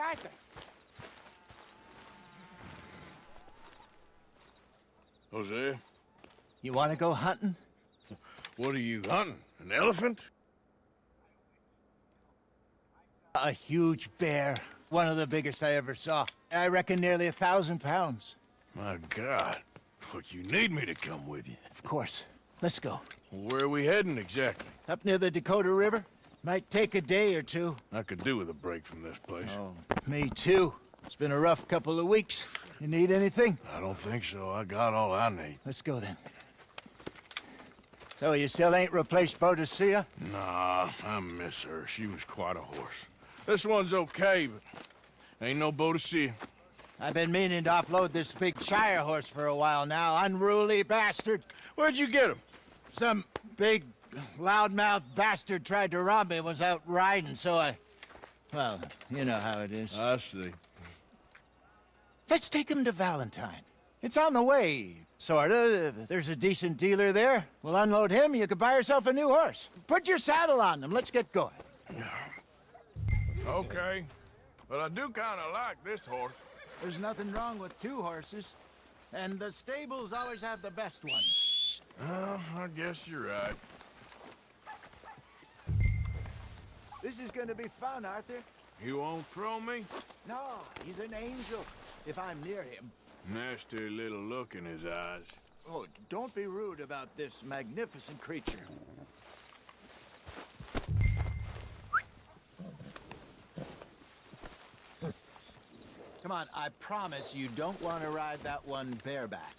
Arthur. Jose, You want to go hunting? what are you hunting? An elephant? A huge bear. One of the biggest I ever saw. I reckon nearly 1,000 pounds. My God. Look, you need me to come with you. Of course. Let's go. Where are we heading exactly? Up near the Dakota River. Might take a day or two. I could do with a break from this place. Oh, me too. It's been a rough couple of weeks. You need anything? I don't think so. I got all I need. Let's go then. So you still ain't replaced Boadicea? Nah, I miss her. She was quite a horse. This one's okay, but ain't no Boadicea. I've been meaning to offload this big Shire horse for a while now. Unruly bastard. Where'd you get him? Some big, loudmouth bastard tried to rob me and was out riding, so well, you know how it is. I see. Let's take him to Valentine. It's on the way, sorta. There's a decent dealer there. We'll unload him, you could buy yourself a new horse. Put your saddle on him, let's get going. Okay, but I do kind of like this horse. There's nothing wrong with two horses, and the stables always have the best ones. Well, I guess you're right. This is gonna be fun, Arthur. You won't throw me? No, he's an angel, if I'm near him. Nasty little look in his eyes. Oh, don't be rude about this magnificent creature. Come on, I promise you don't want to ride that one bareback.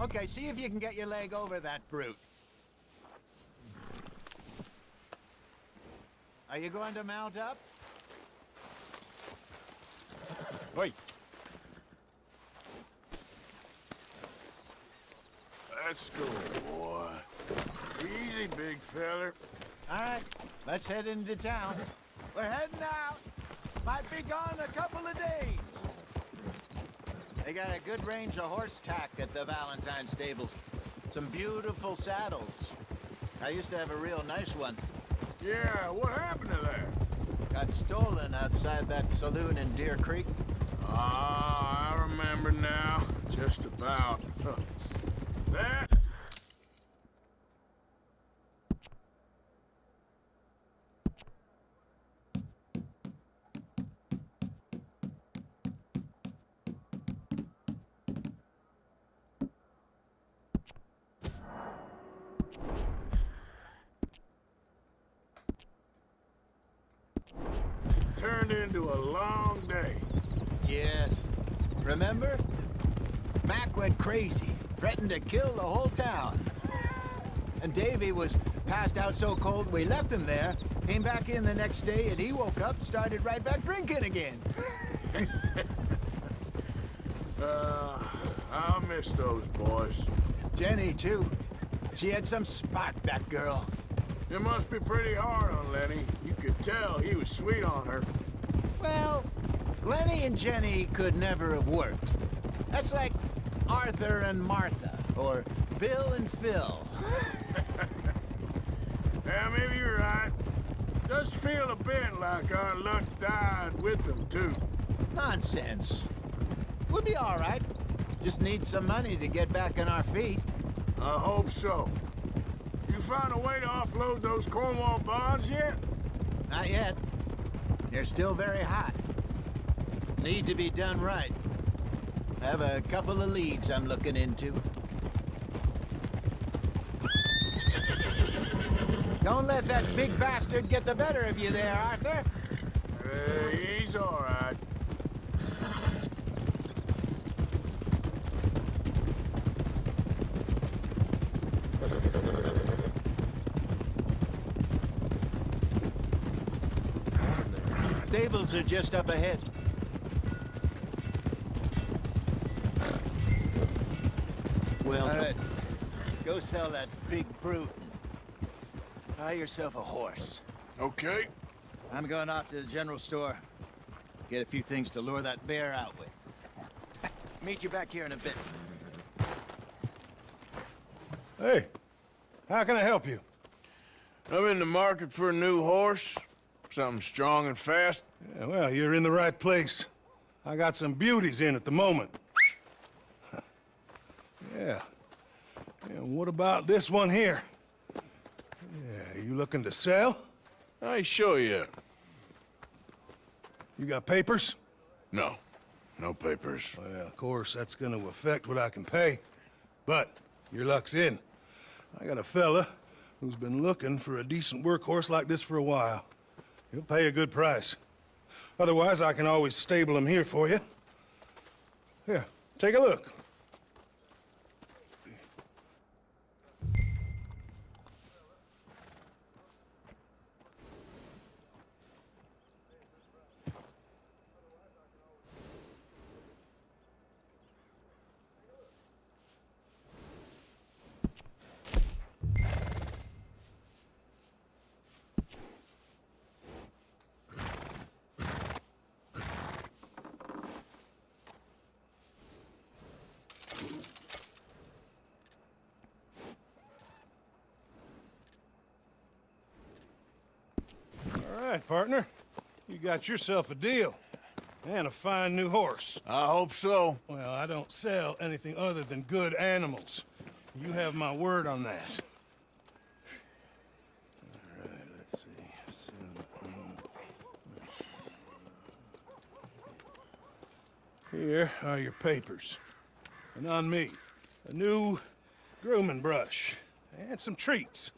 Okay, see if you can get your leg over that brute. Are you going to mount up? Wait. Let's go, boy. Easy, big feller. All right, let's head into town. We're heading out. Might be gone a couple of days. They got a good range of horse tack at the Valentine stables. Some beautiful saddles. I used to have a real nice one. Yeah, what happened to that? Got stolen outside that saloon in Deer Creek. Ah, I remember now. Just about. That... turned into a long day. Yes. Remember? Mac went crazy, threatened to kill the whole town. And Davy was passed out so cold we left him there, came back in the next day, and he woke up, started right back drinking again. I'll miss those boys. Jenny, too. She had some spark, that girl. It must be pretty hard on Lenny. You could tell he was sweet on her. Well, Lenny and Jenny could never have worked. That's like Arthur and Martha, or Bill and Phil. Yeah, maybe you're right. Does feel a bit like our luck died with them, too. Nonsense. We'll be all right. Just need some money to get back on our feet. I hope so. You found a way to offload those Cornwall bonds yet? Not yet. They're still very hot. Need to be done right. I have a couple of leads I'm looking into. Don't let that big bastard get the better of you there, Arthur. He's all right. Stables are just up ahead. Well, all right. Go sell that big brute. Buy yourself a horse. Okay. I'm going off to the general store. Get a few things to lure that bear out with. Meet you back here in a bit. Hey, how can I help you? I'm in the market for a new horse. Something strong and fast. Yeah, well, you're in the right place. I got some beauties in at the moment. Yeah. And what about this one here? Yeah, you looking to sell? I ain't sure yet. You got papers? No. No papers. Well, of course, that's gonna affect what I can pay. But your luck's in. I got a fella who's been looking for a decent workhorse like this for a while. He'll pay a good price. Otherwise, I can always stable him here for you. Here, take a look. All right, partner. You got yourself a deal. And a fine new horse. I hope so. Well, I don't sell anything other than good animals. You have my word on that. All right, let's see. Here are your papers. And on me, a new grooming brush. And some treats.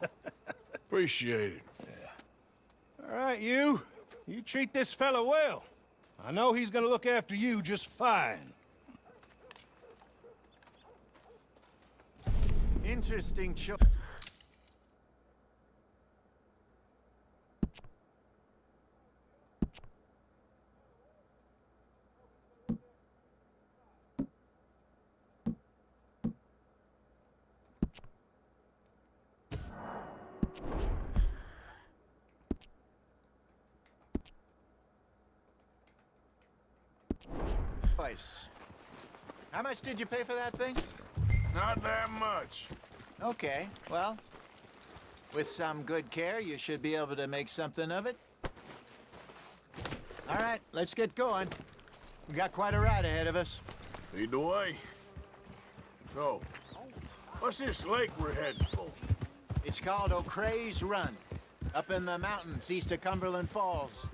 Appreciate it. All right, you treat this fella well. I know he's gonna look after you just fine. Interesting choice. How much did you pay for that thing? Not that much. Okay, well, with some good care, you should be able to make something of it. All right, let's get going. We got quite a ride ahead of us. Lead the way. So, what's this lake we're heading for? It's called O'Creagh's Run, up in the mountains east of Cumberland Falls.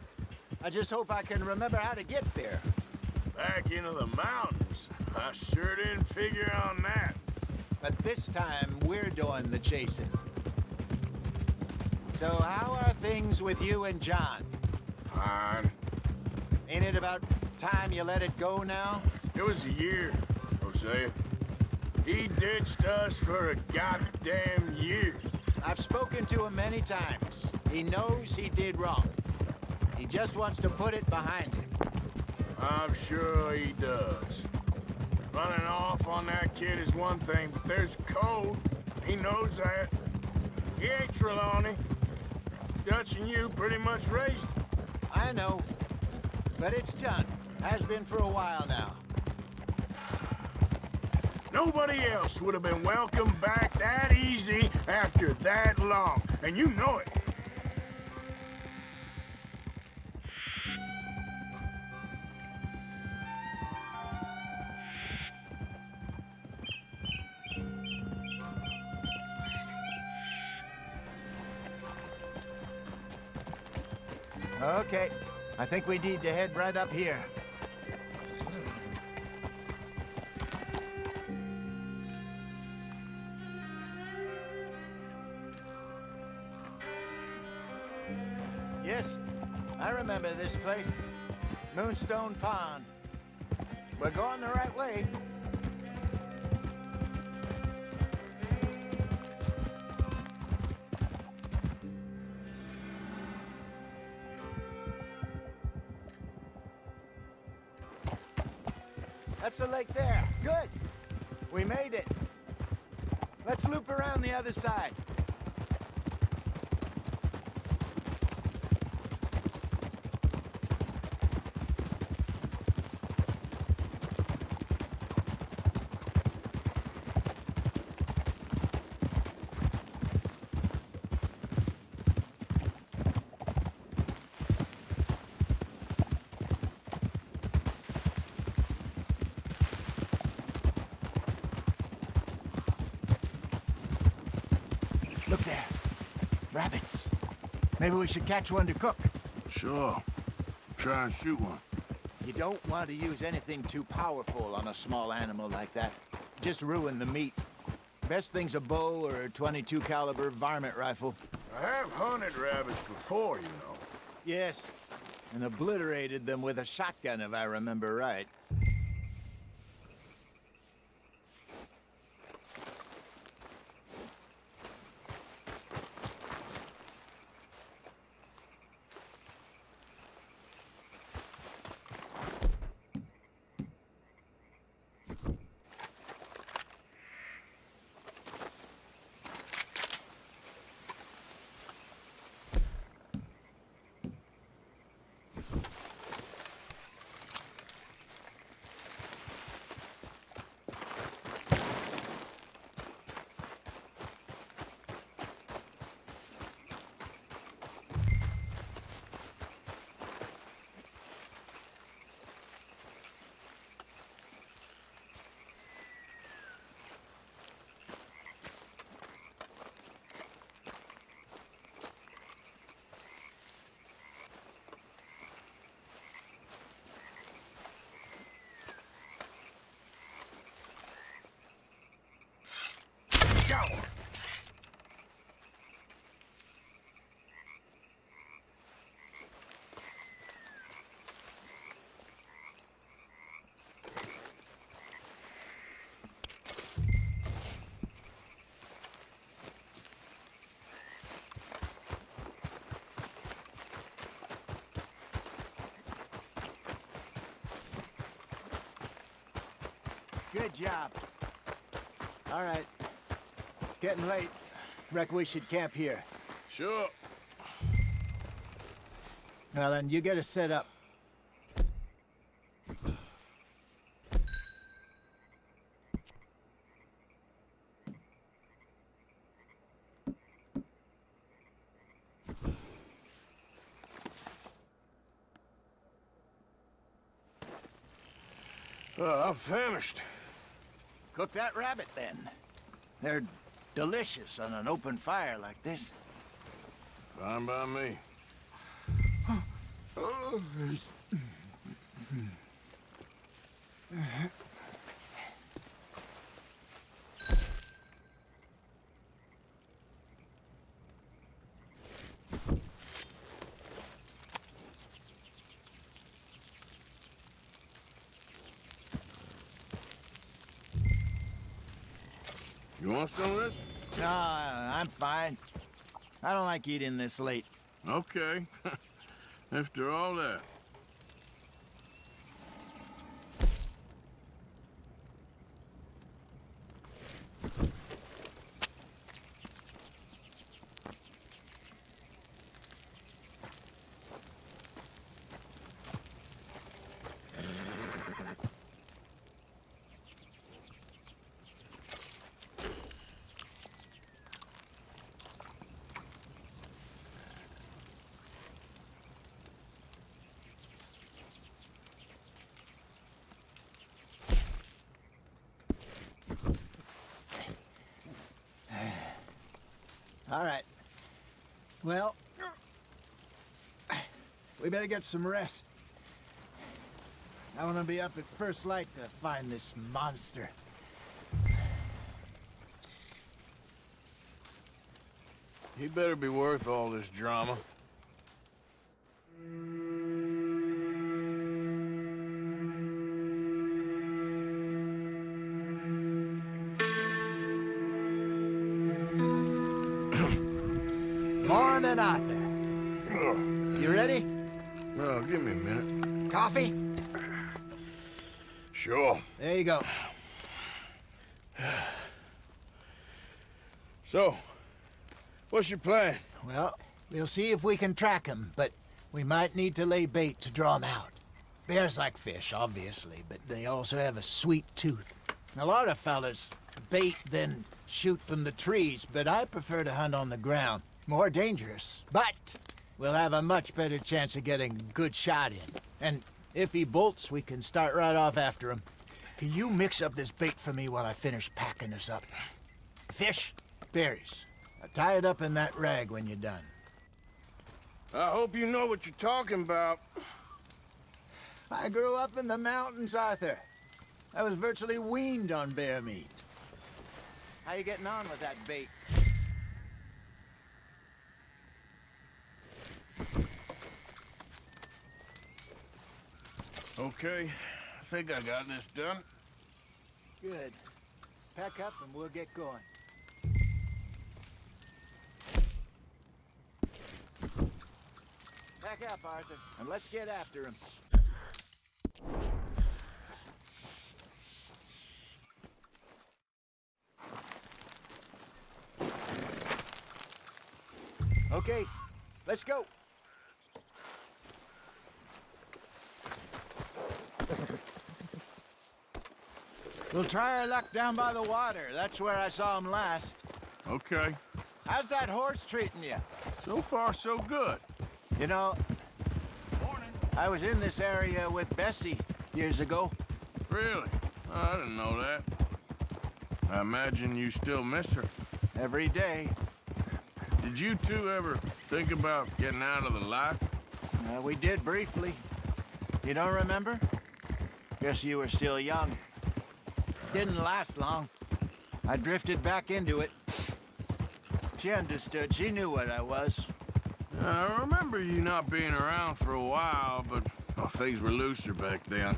I just hope I can remember how to get there. Back into the mountains? I sure didn't figure on that. But this time, we're doing the chasing. So how are things with you and John? Fine. Ain't it about time you let it go now? It was a year, Hosea. He ditched us for a goddamn year. I've spoken to him many times. He knows he did wrong. He just wants to put it behind him. I'm sure he does. Running off on that kid is one thing, but there's code. He knows that. He ain't Trelawney. Dutch and you pretty much raised him. I know. But it's done. Has been for a while now. Nobody else would have been welcomed back that easy after that long. And you know it. Okay. I think we need to head right up here. Yes, I remember this place. Moonstone Pond. We're going the right way. That's the lake there. Good. We made it. Let's loop around the other side. Look there. Rabbits. Maybe we should catch one to cook. Sure. Try and shoot one. You don't want to use anything too powerful on a small animal like that. Just ruin the meat. Best thing's a bow or a .22 caliber varmint rifle. I have hunted rabbits before, you know. Yes, and obliterated them with a shotgun, if I remember right. Good job. All right. It's getting late. Reckon we should camp here. Sure. Well, then, you get us set up. Well, I'm famished. Cook that rabbit, then. They're delicious on an open fire like this. Fine by me. You want some of this? No, I'm fine. I don't like eating this late. Okay. After all that. All right. Well, we better get some rest. I want to be up at first light to find this monster. He better be worth all this drama. Morning, Arthur. You ready? No, give me a minute. Coffee? Sure. There you go. So, what's your plan? Well, we'll see if we can track him, but we might need to lay bait to draw him out. Bears like fish, obviously, but they also have a sweet tooth. A lot of fellas bait, then shoot from the trees, but I prefer to hunt on the ground. More dangerous, but we'll have a much better chance of getting a good shot in. And if he bolts, we can start right off after him. Can you mix up this bait for me while I finish packing this up? Fish, berries, Now tie it up in that rag when you're done. I hope you know what you're talking about. I grew up in the mountains, Arthur. I was virtually weaned on bear meat. How you getting on with that bait? Okay, I think I got this done. Good. Pack up and we'll get going. Pack up, Arthur, and let's get after him. Okay, let's go. We'll try our luck down by the water. That's where I saw him last. Okay. How's that horse treating you? So far, so good. You know, I was in this area with Bessie years ago. Really? I didn't know that. I imagine you still miss her. Every day. Did you two ever think about getting out of the life? We did briefly. You don't remember? Guess you were still young. Didn't last long. I drifted back into it. She understood. She knew what I was. I remember you not being around for a while, but well, things were looser back then.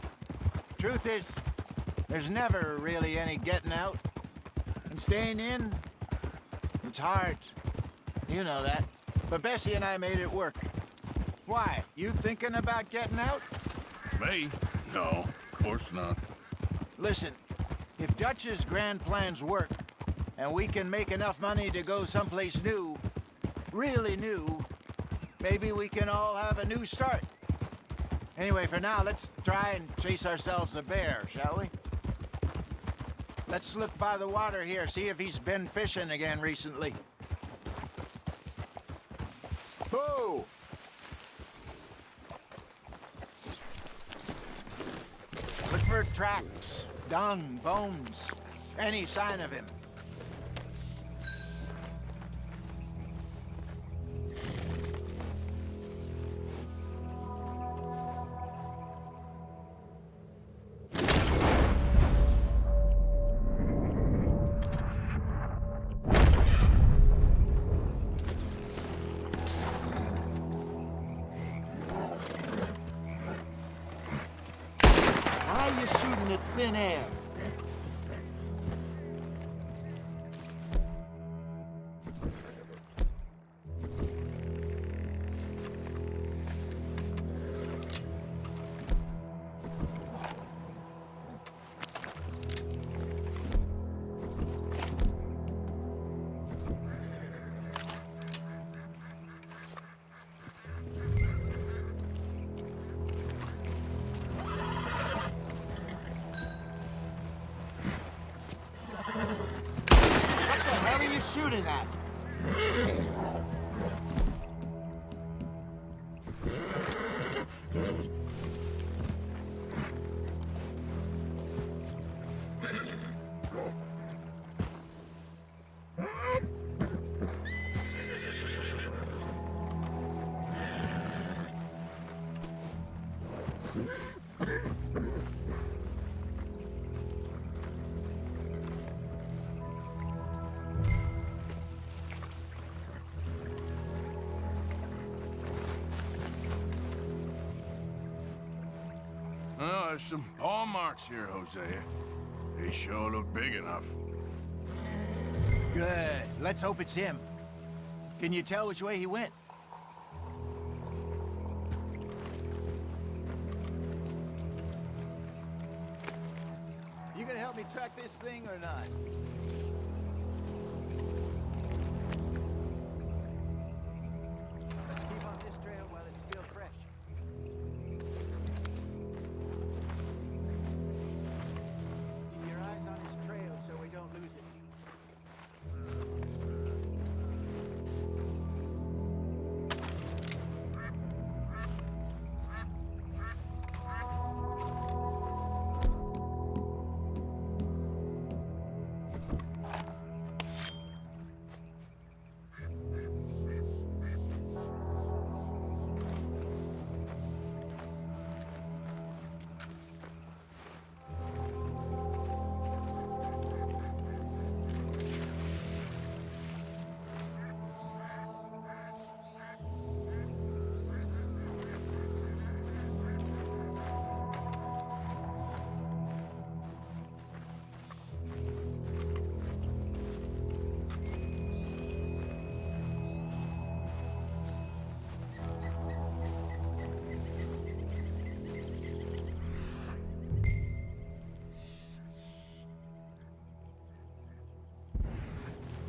Truth is, there's never really any getting out. And staying in, it's hard. You know that. But Bessie and I made it work. Why? You thinking about getting out? Me? No, of course not. Listen, if Dutch's grand plans work, and we can make enough money to go someplace new, really new, maybe we can all have a new start. Anyway, for now, let's try and chase ourselves a bear, shall we? Let's look by the water here, see if he's been fishing again recently. Whoa! Look for tracks, dung, bones, any sign of him. Why are you shooting at thin air? What are you shooting at? Well, there's some paw marks here, Hosea. They sure look big enough. Good. Let's hope it's him. Can you tell which way he went? You gonna help me track this thing or not? Let's keep on this trail while it's still fresh. Keep your eyes on his trail so we don't lose it.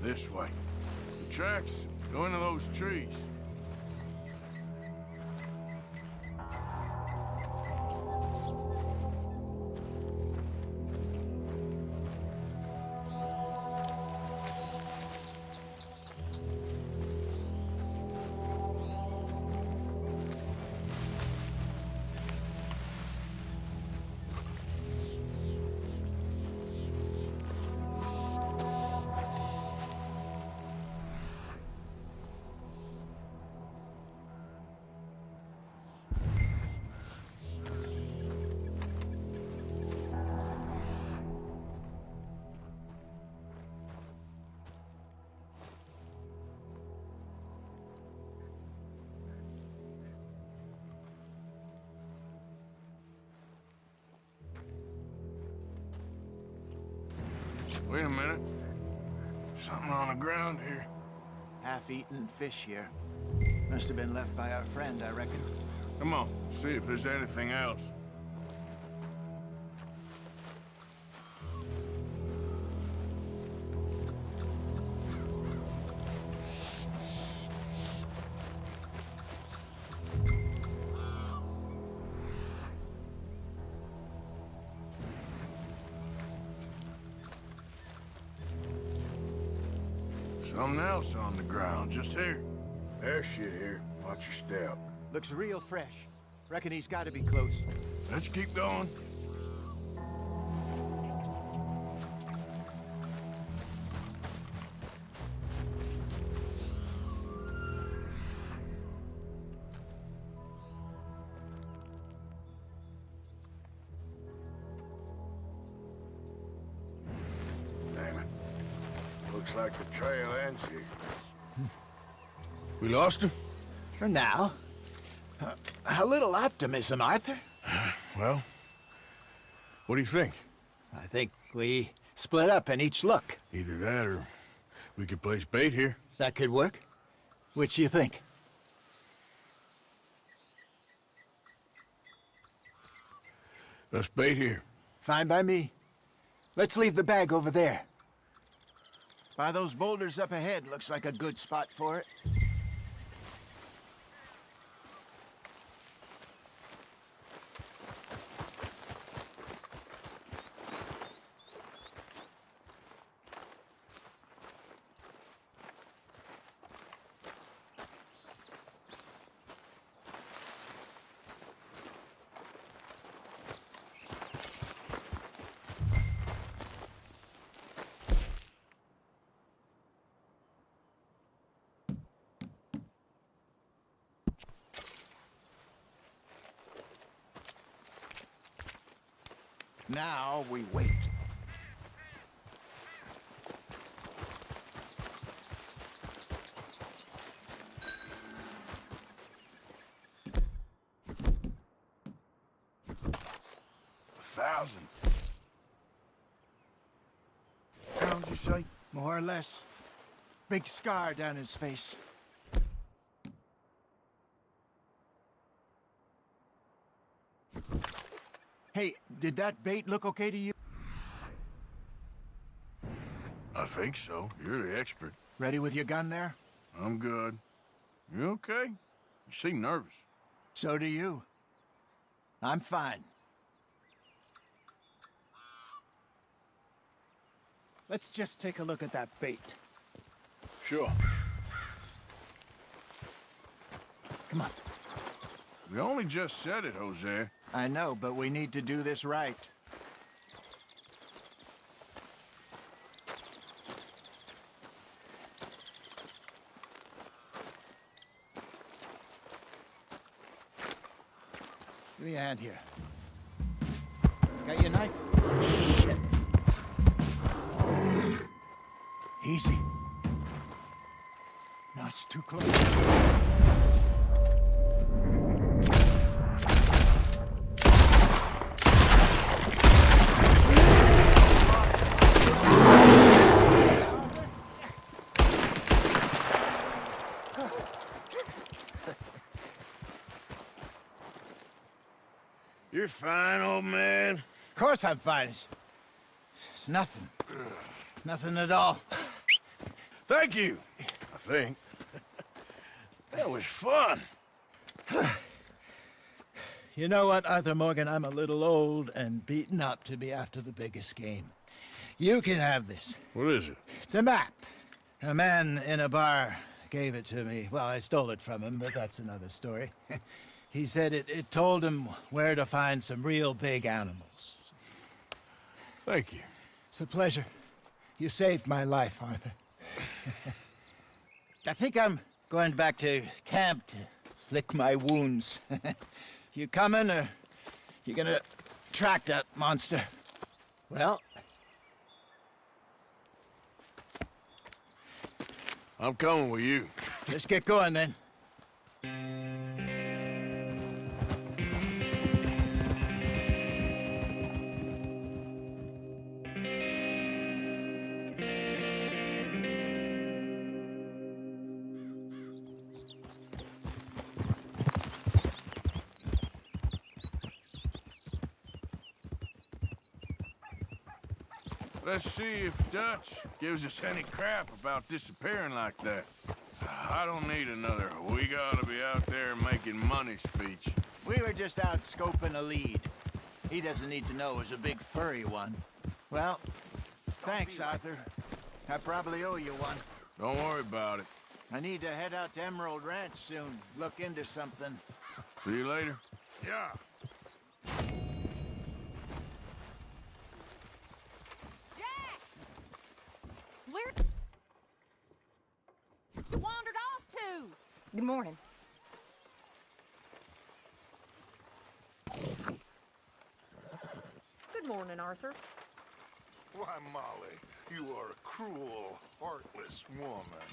This way. The tracks go into those trees. Wait a minute. Something on the ground here. Half-eaten fish here. Must have been left by our friend, I reckon. Come on, see if there's anything else. Something else on the ground, just here. There's shit here. Watch your step. Looks real fresh. Reckon he's got to be close. Let's keep going. Damn it. Looks like the trail ends here. We lost him? For now. A little optimism, Arthur. Well, what do you think? I think we split up and each look. Either that or we could place bait here. That could work. Which you think? Let's bait here. Fine by me. Let's leave the bag over there. By those boulders up ahead, looks like a good spot for it. Now we wait. $1,000. Pounds, you say? More or less. Big scar down his face. Hey, did that bait look okay to you? I think so. You're the expert. Ready with your gun there? I'm good. You okay? You seem nervous. So do you. I'm fine. Let's just take a look at that bait. Sure. Come on. We only just said it, Jose. I know, but we need to do this right. Give me a hand here. Got your knife? Shit. Easy. No, it's too close. You're fine, old man. Of course I'm fine. It's nothing. Nothing at all. Thank you, I think. That was fun. You know what, Arthur Morgan? I'm a little old and beaten up to be after the biggest game. You can have this. What is it? It's a map. A man in a bar gave it to me. Well, I stole it from him, but that's another story. He said it told him where to find some real big animals. Thank you. It's a pleasure. You saved my life, Arthur. I think I'm going back to camp to lick my wounds. You coming, or you gonna track that monster? Well, I'm coming with you. let's get going then. Let's see if Dutch gives us any crap about disappearing like that. I don't need another "we gotta be out there making money" speech. We were just out scoping a lead. He doesn't need to know it was a big furry one. Well, thanks, Arthur. I probably owe you one. Don't worry about it. I need to head out to Emerald Ranch soon. Look into something. See you later. Yeah. Where you wandered off to? Good morning. Good morning, Arthur. Why, Molly, you are a cruel, heartless woman.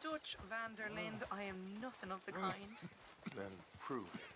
Dutch Vanderlinde, I am nothing of the kind. Then prove it.